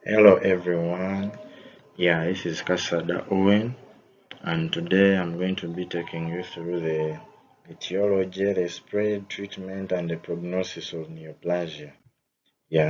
Hello everyone, this is Kasada Owen, and today I'm going to be taking you through the etiology, the spread, treatment, and the prognosis of neoplasia.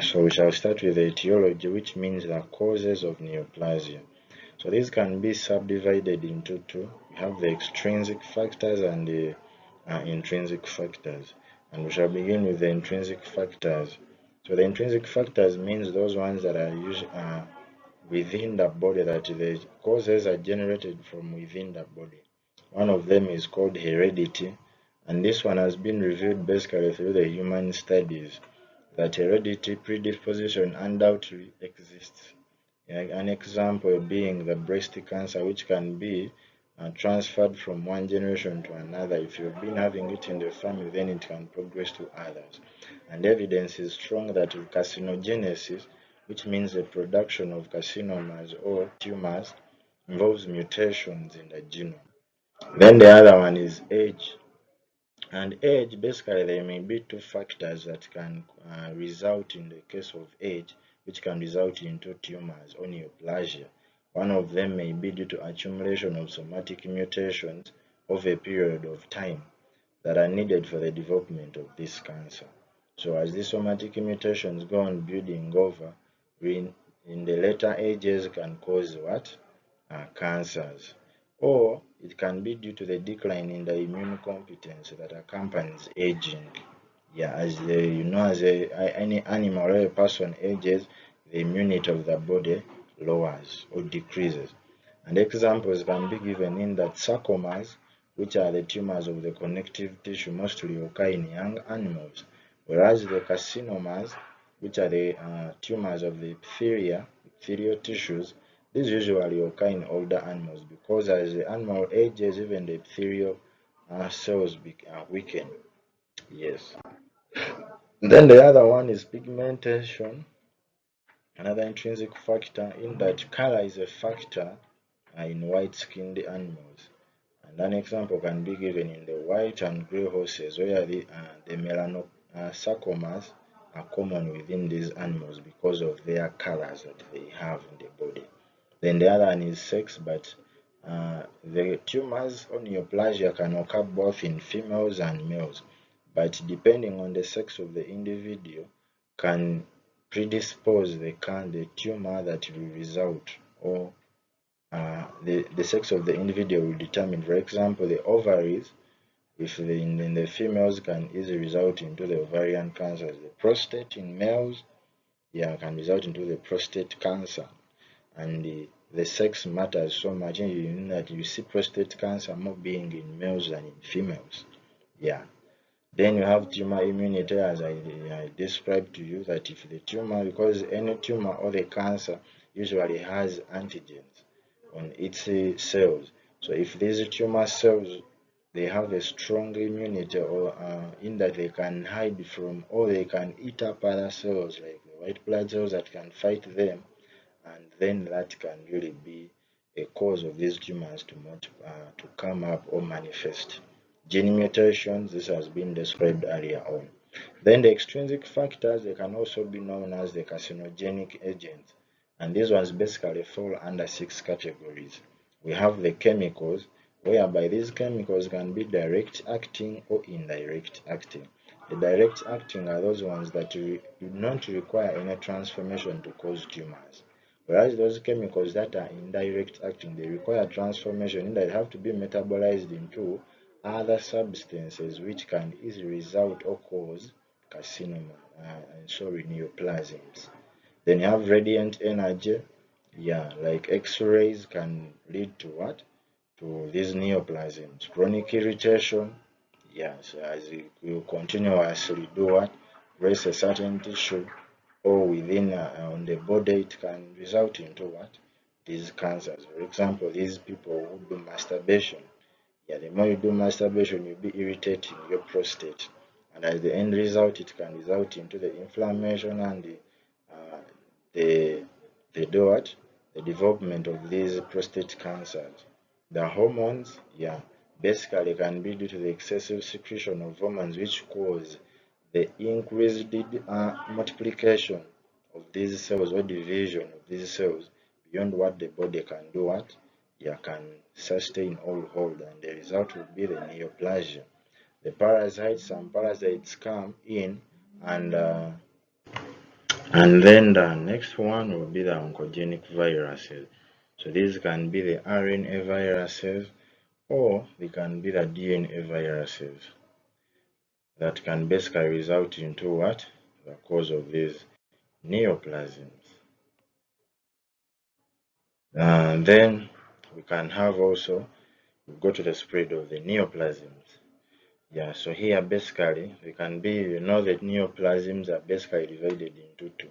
So we shall start with the etiology, which means the causes of neoplasia. So these can be subdivided into two. We have the extrinsic factors and the intrinsic factors, and we shall begin with the intrinsic factors. So the intrinsic factors means those ones that are usually within the body, that the causes are generated from within the body. One of them is called heredity, and this one has been revealed basically through the human studies that heredity predisposition undoubtedly exists. An example being the breast cancer, which can be transferred from one generation to another. If you've been having it in the family, then it can progress to others. And evidence is strong that carcinogenesis, which means the production of carcinomas or tumors, involves mutations in the genome. Then the other one is age. And age, basically, there may be two factors that can result in the case of age, which can result into tumors or neoplasia. One of them may be due to accumulation of somatic mutations over a period of time that are needed for the development of this cancer. So as these somatic mutations go on building over, in the later ages can cause what? Cancers. Or it can be due to the decline in the immune competence that accompanies aging. Any animal or a person ages, the immunity of the body lowers or decreases. And examples can be given in that sarcomas, which are the tumors of the connective tissue, mostly occur in young animals, whereas the carcinomas, which are the tumors of the epithelial tissues, these usually occur in older animals because as the animal ages, even the epithelial cells weaken. Yes. Then the other one is pigmentation, another intrinsic factor in that color is a factor in white-skinned animals. And an example can be given in the white and gray horses, where the melanosarcomas are common within these animals because of their colors that they have in the body. Then the other one is sex, but the tumors or neoplasia can occur both in females and males, but depending on the sex of the individual, can predispose the tumor that will result, or the sex of the individual will determine. For example, the ovaries, if in the females, can easily result into the ovarian cancers. The prostate in males, can result into the prostate cancer. And the sex matters so much in that you see prostate cancer more being in males than in females. Yeah. Then you have tumor immunity, as I described to you, that if the tumor, because any tumor or the cancer usually has antigens on its cells. So if these tumor cells, they have a strong immunity, or in that they can hide from, or they can eat up other cells like the white blood cells that can fight them, and then that can really be a cause of these tumors to come up or manifest. Gene mutations, this has been described earlier on. Then the extrinsic factors, they can also be known as the carcinogenic agents, and these ones basically fall under 6 categories. We have the chemicals, whereby these chemicals can be direct acting or indirect acting. The direct acting are those ones that do not require any transformation to cause tumors. Whereas those chemicals that are indirect acting, they require transformation in that they have to be metabolized into other substances which can easily result or cause carcinoma, neoplasms. Then you have radiant energy. Like X-rays can lead to what? To these neoplasms. Chronic irritation. So as you continuously do what? Raise a certain tissue or within on the body, it can result into what? These cancers. For example, these people who do masturbation. The more you do masturbation, you'll be irritating your prostate. And as the end result, it can result into the inflammation and uh, the the do what? The development of these prostate cancers. The hormones, basically can be due to the excessive secretion of hormones which cause the increased multiplication of these cells or division of these cells beyond what the body can do what? Yeah, can sustain or hold, and the result will be the neoplasia. The parasites, some parasites come in, and then the next one will be the oncogenic viruses. So these can be the RNA viruses, or they can be the DNA viruses that can basically result into what? The cause of these neoplasms. And then we can have also, we go to the spread of the neoplasms. Yeah, so here basically we can be, that neoplasms are basically divided into two,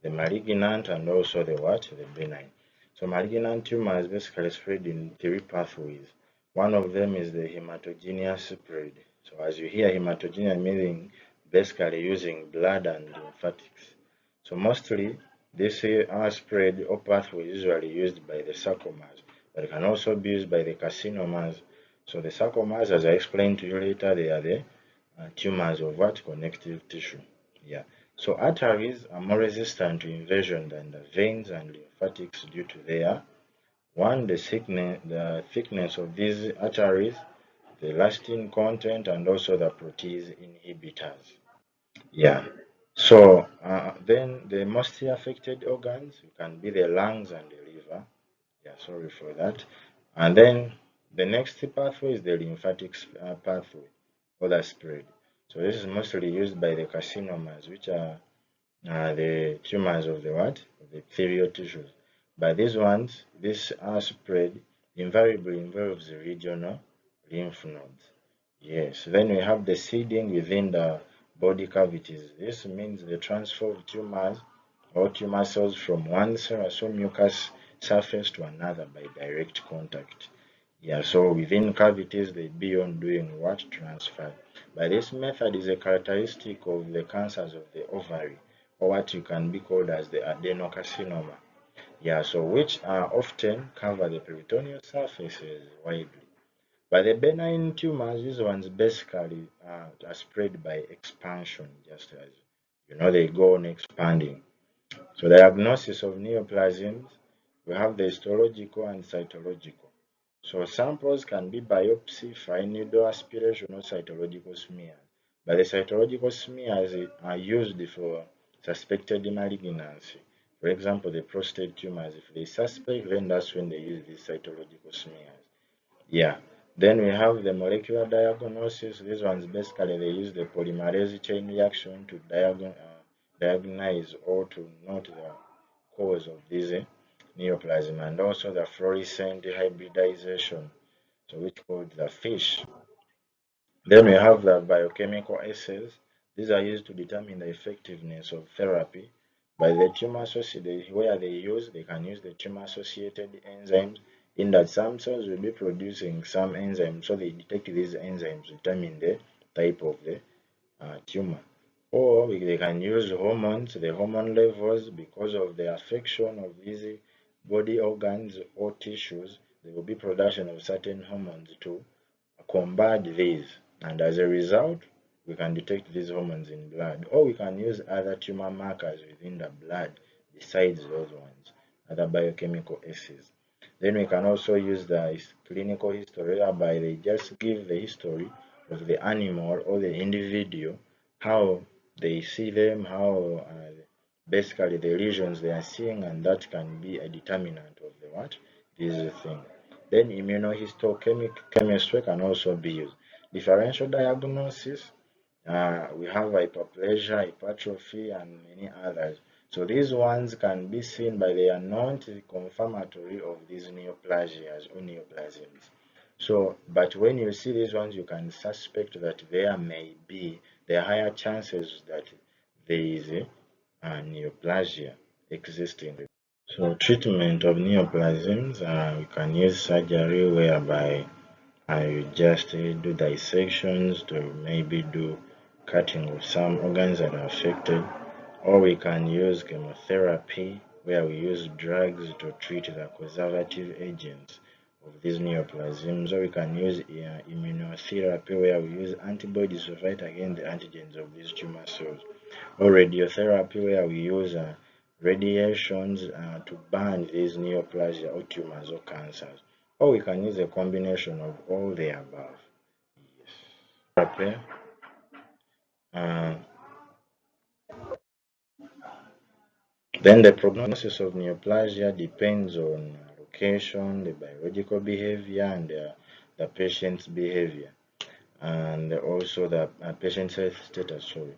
the malignant and also the what? The benign. So malignant tumors basically spread in three pathways. One of them is the hematogenous spread. So as you hear hematogenous meaning basically using blood and lymphatics. So mostly this spread or pathway is usually used by the sarcomas, but it can also be used by the carcinomas. So the sarcomas, as I explained to you later, they are the tumors of what? Connective tissue. Yeah. So arteries are more resistant to invasion than the veins and lymphatics due to their one, the thickness of these arteries, the elastin content, and also the protease inhibitors. Yeah. So then the most affected organs can be the lungs and the liver. Yeah, sorry for that. And then the next pathway is the lymphatic pathway, or the spread. So this is mostly used by the carcinomas, which are the tumors of the what? Of the epithelial tissues. But these ones, this spread invariably involves the regional lymph nodes. Yes, then we have the seeding within the body cavities. This means the transfer of tumors or tumor cells from one cell or mucous surface to another by direct contact. Yeah, so within cavities they be on doing what? Transfer. But this method is a characteristic of the cancers of the ovary, or what you can be called as the adenocarcinoma. Yeah, so which are often cover the peritoneal surfaces widely. But the benign tumors, these ones basically are spread by expansion, just as they go on expanding. So diagnosis of neoplasms, we have the histological and cytological. So samples can be biopsy, fine needle aspiration, or cytological smears. But the cytological smears are used for suspected malignancy. For example, the prostate tumors, if they suspect, then that's when they use these cytological smears. Yeah. Then we have the molecular diagnosis. These ones basically they use the polymerase chain reaction to diagnose or to note the cause of this neoplasm, and also the fluorescent hybridization, so which called the FISH. Then we have the biochemical assays. These are used to determine the effectiveness of therapy. By the tumor associated, where they can use the tumor associated enzymes, in that some cells will be producing some enzymes, so they detect these enzymes to determine the type of the tumor. Or they can use hormones, the hormone levels, because of the affection of these body organs or tissues, there will be production of certain hormones to combat these, and as a result we can detect these hormones in blood, or we can use other tumor markers within the blood besides those ones, other biochemical assays. Then we can also use the clinical history, whereby they just give the history of the animal or the individual, how they see them, how basically the lesions they are seeing, and that can be a determinant of the what? This thing. Then immunohistochemistry can also be used. Differential diagnosis, we have hyperplasia, hypertrophy, and many others. So these ones can be seen by the not confirmatory of these neoplasias or neoplasms. So, but when you see these ones, you can suspect that there are higher chances that there is a neoplasia existing. So treatment of neoplasms, we can use surgery whereby I just do dissections to maybe do cutting of some organs that are affected, or we can use chemotherapy where we use drugs to treat the conservative agents of these neoplasms, or we can use immunotherapy where we use antibodies to fight against the antigens of these tumor cells, or radiotherapy where we use radiations to burn these neoplasia or tumors or cancers. Or we can use a combination of all the above. Yes. Uh, then the prognosis of neoplasia depends on location, the biological behavior, and the patient's behavior, and also the patient's health status. Sorry.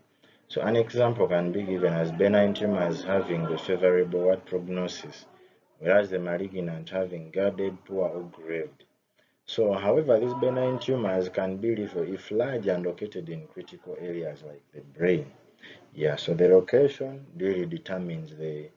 So an example can be given as benign tumors having a favorable what prognosis, whereas the malignant having guarded, poor, or graved. So, however, these benign tumors can be lethal if large and located in critical areas like the brain. Yeah, so the location really determines the